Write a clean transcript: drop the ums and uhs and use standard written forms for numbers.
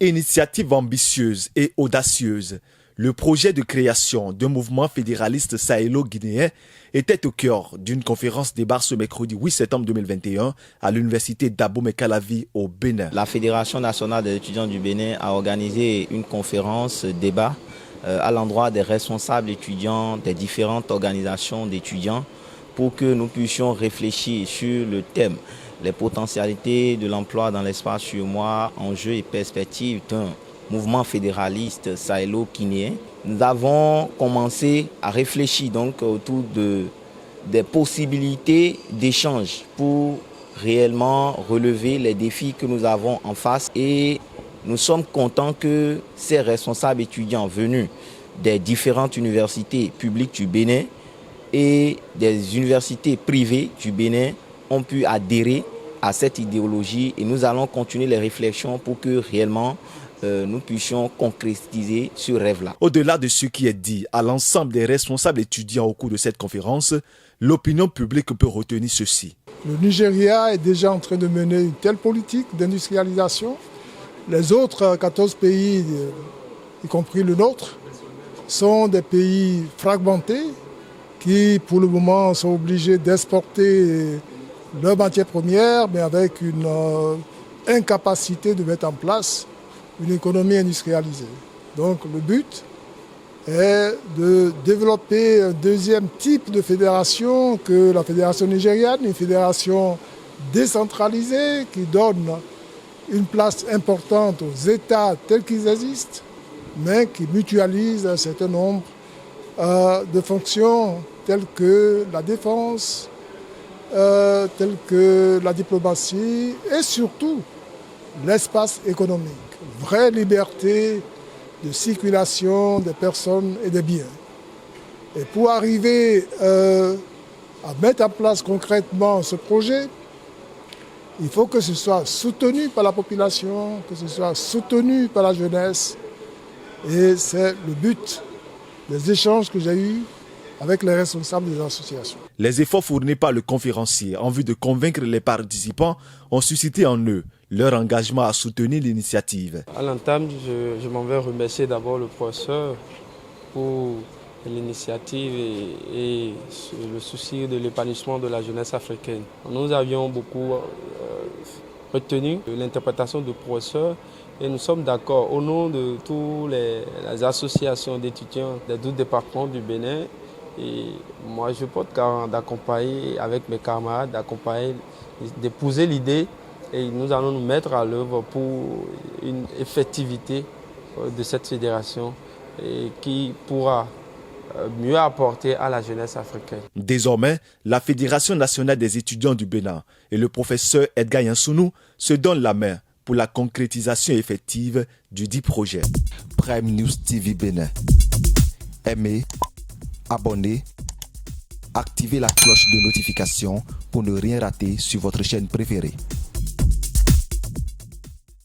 Initiative ambitieuse et audacieuse, le projet de création d'un mouvement fédéraliste sahélo-guinéen était au cœur d'une conférence débat ce mercredi 8 septembre 2021 à l'université d'Abomey-Calavi au Bénin. La Fédération nationale des étudiants du Bénin a organisé une conférence débat à l'endroit des responsables étudiants des différentes organisations d'étudiants pour que nous puissions réfléchir sur le thème les potentialités de l'emploi dans l'espace chinois, enjeux et perspectives d'un mouvement fédéraliste sahélo-guinéen. Nous avons commencé à réfléchir donc autour des possibilités d'échange pour réellement relever les défis que nous avons en face. Et nous sommes contents que ces responsables étudiants venus des différentes universités publiques du Bénin et des universités privées du Bénin ont pu adhérer à cette idéologie et nous allons continuer les réflexions pour que réellement nous puissions concrétiser ce rêve-là. Au-delà de ce qui est dit à l'ensemble des responsables étudiants au cours de cette conférence, l'opinion publique peut retenir ceci. Le Nigeria est déjà en train de mener une telle politique d'industrialisation. Les autres 14 pays, y compris le nôtre, sont des pays fragmentés qui, pour le moment, sont obligés d'exporter leurs matières premières, mais avec une incapacité de mettre en place une économie industrialisée. Donc le but est de développer un deuxième type de fédération que la fédération nigériane, une fédération décentralisée qui donne une place importante aux États tels qu'ils existent, mais qui mutualise un certain nombre de fonctions telles que la défense, telles que la diplomatie et surtout l'espace économique. Vraie liberté de circulation des personnes et des biens. Et pour arriver à mettre en place concrètement ce projet, il faut que ce soit soutenu par la population, que ce soit soutenu par la jeunesse. Et c'est le but des échanges que j'ai eus avec les responsables des associations. Les efforts fournis par le conférencier en vue de convaincre les participants ont suscité en eux leur engagement à soutenir l'initiative. À l'entame, je m'en vais remercier d'abord le professeur pour l'initiative et le souci de l'épanouissement de la jeunesse africaine. Nous avions beaucoup retenu l'interprétation du professeur et nous sommes d'accord au nom de toutes les associations d'étudiants des 12 départements du Bénin. Et moi, je porte d'accompagner avec mes camarades, d'épouser l'idée et nous allons nous mettre à l'œuvre pour une effectivité de cette fédération et qui pourra mieux apporter à la jeunesse africaine. Désormais, la Fédération nationale des étudiants du Bénin et le professeur Edgar Yansounou se donnent la main pour la concrétisation effective du dit projet. Prime News TV Bénin. Aimez, abonnez, activez la cloche de notification pour ne rien rater sur votre chaîne préférée.